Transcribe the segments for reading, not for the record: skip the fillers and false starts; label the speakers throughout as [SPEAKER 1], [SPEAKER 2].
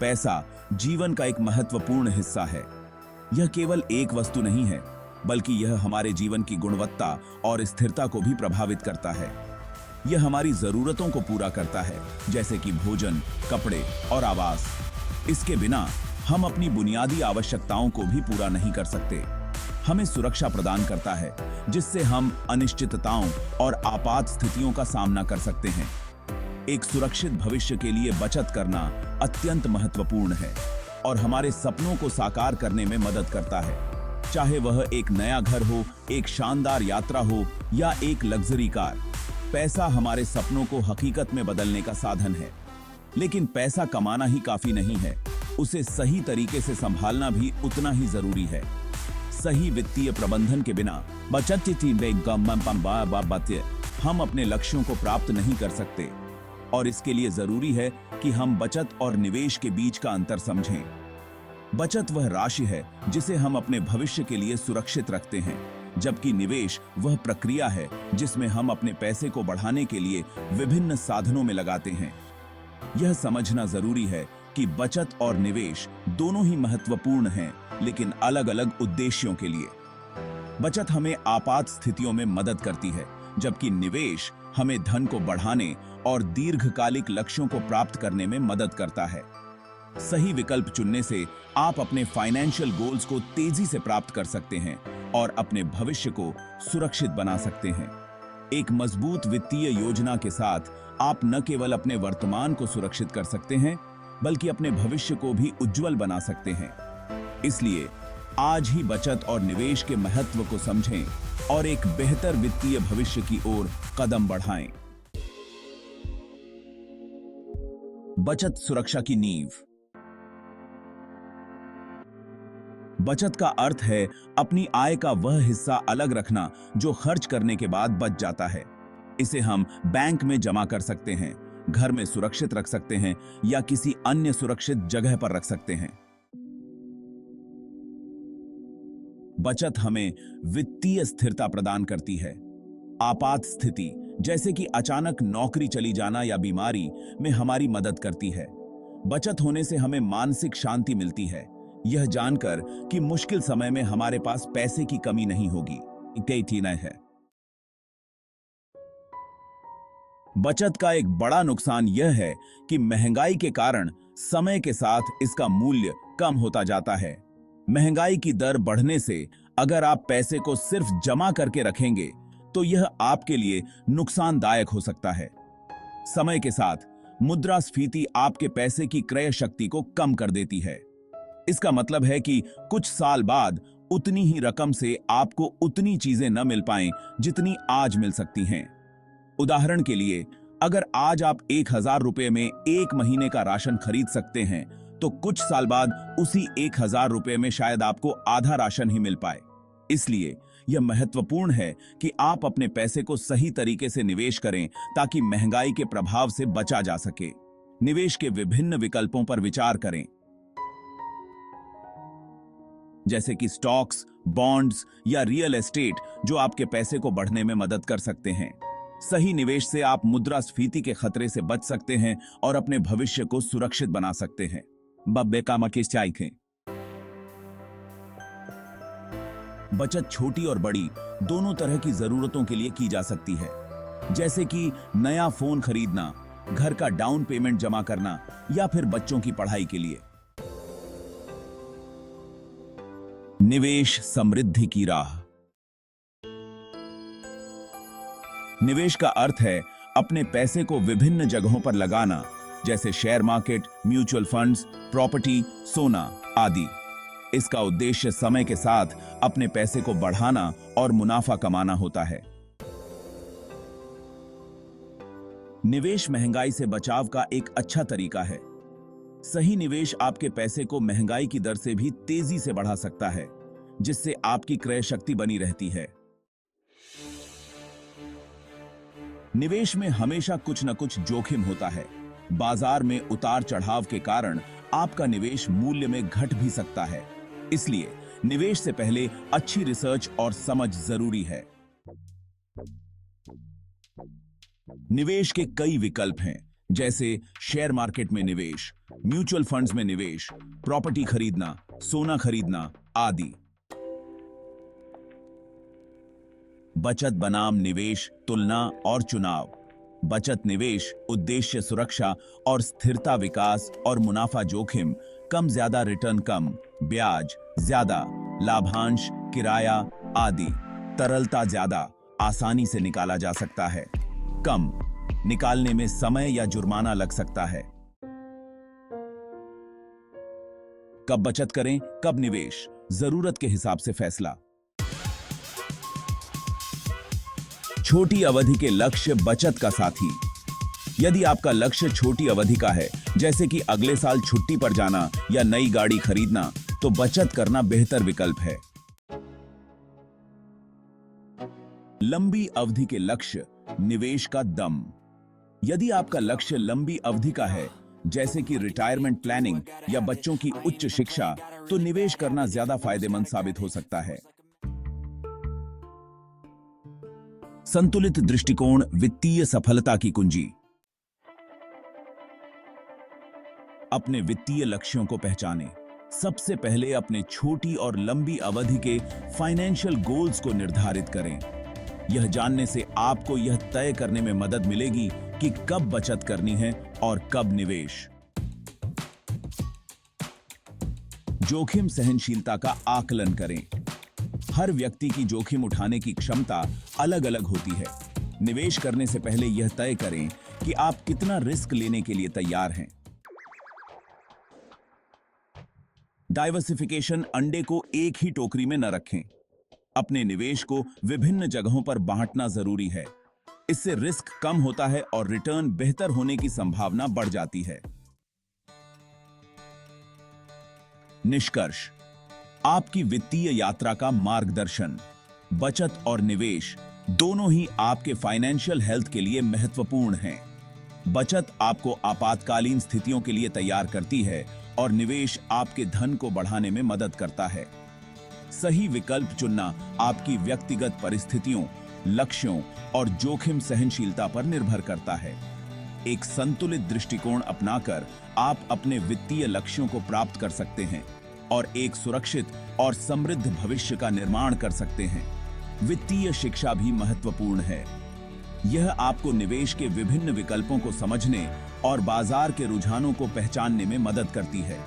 [SPEAKER 1] पैसा जीवन का एक महत्वपूर्ण हिस्सा है। यह केवल एक वस्तु नहीं है, बल्कि यह हमारे जीवन की गुणवत्ता और स्थिरता को भी प्रभावित करता है। यह हमारी जरूरतों को पूरा करता है, जैसे कि भोजन, कपड़े और आवास। इसके बिना हम अपनी बुनियादी आवश्यकताओं को भी पूरा नहीं कर सकते। हमें सुरक्षा प्रदान करता है, जिससे हम अनिश्चितताओं और आपात स्थितियों का सामना कर सकते हैं। एक सुरक्षित भविष्य के लिए बचत करना अत्यंत महत्वपूर्ण है और हमारे सपनों को साकार करने में मदद करता है। चाहे वह एक नया घर हो, एक शानदार यात्रा हो या एक लग्जरी कार, पैसा हमारे सपनों को हकीकत में बदलने का साधन है। लेकिन पैसा कमाना ही काफी नहीं है, उसे सही तरीके से संभालना भी उतना ही जरूरी है। सही वित्तीय प्रबंधन के बिना हम अपने लक्ष्यों को प्राप्त नहीं कर सकते और इसके लिए जरूरी है कि हम बचत और निवेश के बीच का अंतर समझें। बचत वह राशि है जिसे हम अपने भविष्य के लिए सुरक्षित रखते हैं, जबकि निवेश वह प्रक्रिया है जिसमें हम अपने पैसे को बढ़ाने के लिए विभिन्न साधनों में लगाते हैं। यह समझना जरूरी है कि बचत और निवेश दोनों ही महत्वपूर्ण हैं, लेकिन अलग अलग उद्देश्यों के लिए। बचत हमें आपात स्थितियों में मदद करती है, जबकि निवेश हमें धन को बढ़ाने और दीर्घकालिक लक्ष्यों को प्राप्त करने में मदद करता है। सही विकल्प चुनने से आप अपने फाइनेंशियल गोल्स को तेजी से प्राप्त कर सकते हैं और अपने भविष्य को सुरक्षित बना सकते हैं। एक मजबूत वित्तीय योजना के साथ आप न केवल अपने वर्तमान को सुरक्षित कर सकते हैं, बल्कि अपने भविष्य को भी उज्जवल बना सकते हैं। इसलिए आज ही बचत और निवेश के महत्व को समझें और एक बेहतर वित्तीय भविष्य की ओर कदम बढ़ाएं। बचत सुरक्षा की नींव। बचत का अर्थ है अपनी आय का वह हिस्सा अलग रखना जो खर्च करने के बाद बच जाता है। इसे हम बैंक में जमा कर सकते हैं, घर में सुरक्षित रख सकते हैं या किसी अन्य सुरक्षित जगह पर रख सकते हैं। बचत हमें वित्तीय स्थिरता प्रदान करती है। आपात स्थिति जैसे कि अचानक नौकरी चली जाना या बीमारी में हमारी मदद करती है। बचत होने से हमें मानसिक शांति मिलती है, यह जानकर कि मुश्किल समय में हमारे पास पैसे की कमी नहीं होगी। है बचत का एक बड़ा नुकसान यह है कि महंगाई के कारण समय के साथ इसका मूल्य कम होता जाता है। महंगाई की दर बढ़ने से अगर आप पैसे को सिर्फ जमा करके रखेंगे तो यह आपके लिए नुकसानदायक हो सकता है। समय के साथ मुद्रास्फीति आपके पैसे की क्रय शक्ति को कम कर देती है। इसका मतलब है कि कुछ साल बाद उतनी ही रकम से आपको उतनी चीजें न मिल पाएं जितनी आज मिल सकती हैं। उदाहरण के लिए, अगर आज आप 1000 रुपए में 1 महीने का राशन खरीद सकते हैं, तो कुछ साल बाद उसी 1000 रुपए में शायद आपको आधा राशन ही मिल पाए। इसलिए यह महत्वपूर्ण है कि आप अपने पैसे को सही तरीके से निवेश करें ताकि महंगाई के प्रभाव से बचा जा सके। निवेश के विभिन्न विकल्पों पर विचार करें, जैसे कि स्टॉक्स, बॉन्ड्स या रियल एस्टेट, जो आपके पैसे को बढ़ने में मदद कर सकते हैं। सही निवेश से आप मुद्रास्फीति के खतरे से बच सकते हैं और अपने भविष्य को सुरक्षित बना सकते हैं। बब्बे कामा की चाय। बचत छोटी और बड़ी दोनों तरह की जरूरतों के लिए की जा सकती है, जैसे कि नया फोन खरीदना, घर का डाउन पेमेंट जमा करना या फिर बच्चों की पढ़ाई के लिए। निवेश समृद्धि की राह। निवेश का अर्थ है अपने पैसे को विभिन्न जगहों पर लगाना, जैसे share market, mutual funds, property, सोना आदि। इसका उद्देश्य समय के साथ अपने पैसे को बढ़ाना और मुनाफा कमाना होता है। निवेश महंगाई से बचाव का एक अच्छा तरीका है। सही निवेश आपके पैसे को महंगाई की दर से भी तेजी से बढ़ा सकता है, जिससे आपकी क्रय शक्ति बनी रहती है। निवेश में हमेशा कुछ न कुछ जोखिम होता है। बाजार में उतार चढ़ाव के कारण आपका निवेश मूल्य में घट भी सकता है। इसलिए निवेश से पहले अच्छी रिसर्च और समझ जरूरी है। निवेश के कई विकल्प हैं, जैसे शेयर मार्केट में निवेश, म्यूचुअल फंड्स में निवेश, प्रॉपर्टी खरीदना, सोना खरीदना आदि। बचत बनाम निवेश, तुलना और चुनाव। बचत निवेश उद्देश्य सुरक्षा और स्थिरता, विकास और मुनाफा जोखिम कम, ज्यादा रिटर्न कम, ब्याज ज्यादा, लाभांश, किराया आदि, तरलता ज्यादा, आसानी से निकाला जा सकता है, कम, निकालने में समय या जुर्माना लग सकता है। कब बचत करें, कब निवेश, जरूरत के हिसाब से फैसला। छोटी अवधि के लक्ष्य, बचत का साथी। यदि आपका लक्ष्य छोटी अवधि का है, जैसे कि अगले साल छुट्टी पर जाना या नई गाड़ी खरीदना, तो बचत करना बेहतर विकल्प है। लंबी अवधि के लक्ष्य, निवेश का दम। यदि आपका लक्ष्य लंबी अवधि का है, जैसे कि रिटायरमेंट प्लानिंग या बच्चों की उच्च शिक्षा, तो निवेश करना ज्यादा फायदेमंद साबित हो सकता है। संतुलित दृष्टिकोण, वित्तीय सफलता की कुंजी। अपने वित्तीय लक्ष्यों को पहचानें। सबसे पहले अपने छोटी और लंबी अवधि के फाइनेंशियल गोल्स को निर्धारित करें। यह जानने से आपको यह तय करने में मदद मिलेगी कि कब बचत करनी है और कब निवेश। जोखिम सहनशीलता का आकलन करें। हर व्यक्ति की जोखिम उठाने की क्षमता अलग अलग होती है। निवेश करने से पहले यह तय करें कि आप कितना रिस्क लेने के लिए तैयार हैं। डाइवर्सिफिकेशन, अंडे को एक ही टोकरी में न रखें। अपने निवेश को विभिन्न जगहों पर बांटना जरूरी है। इससे रिस्क कम होता है और रिटर्न बेहतर होने की संभावना बढ़ जाती है। निष्कर्ष, आपकी वित्तीय यात्रा का मार्गदर्शन। बचत और निवेश दोनों ही आपके फाइनेंशियल हेल्थ के लिए महत्वपूर्ण हैं। बचत आपको आपातकालीन स्थितियों के लिए तैयार करती है और निवेश आपके धन को बढ़ाने में मदद करता है। सही विकल्प चुनना आपकी व्यक्तिगत परिस्थितियों, लक्ष्यों और जोखिम सहनशीलता पर निर्भर करता है। एक संतुलित दृष्टिकोण अपनाकर आप अपने वित्तीय लक्ष्यों को प्राप्त कर सकते हैं और एक सुरक्षित और समृद्ध भविष्य का निर्माण कर सकते हैं। वित्तीय शिक्षा भी महत्वपूर्ण है। यह आपको निवेश के विभिन्न विकल्पों को समझने और बाजार के रुझानों को पहचानने में मदद करती है।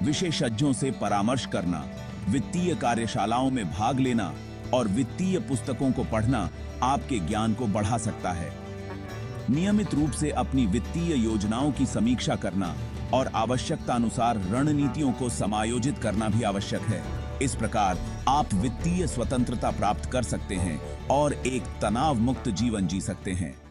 [SPEAKER 1] विशेषज्ञों से परामर्श करना, वित्तीय कार्यशालाओं में भाग लेना और वित्तीय पुस्तकों को पढ़ना आपके ज्ञान को बढ़ा सकता है। नियमित रूप से अपनी वित्तीय योजनाओं की समीक्षा करना और आवश्यकता अनुसार रणनीतियों को समायोजित करना भी आवश्यक है। इस प्रकार आप वित्तीय स्वतंत्रता प्राप्त कर सकते हैं और एक तनाव मुक्त जीवन जी सकते हैं।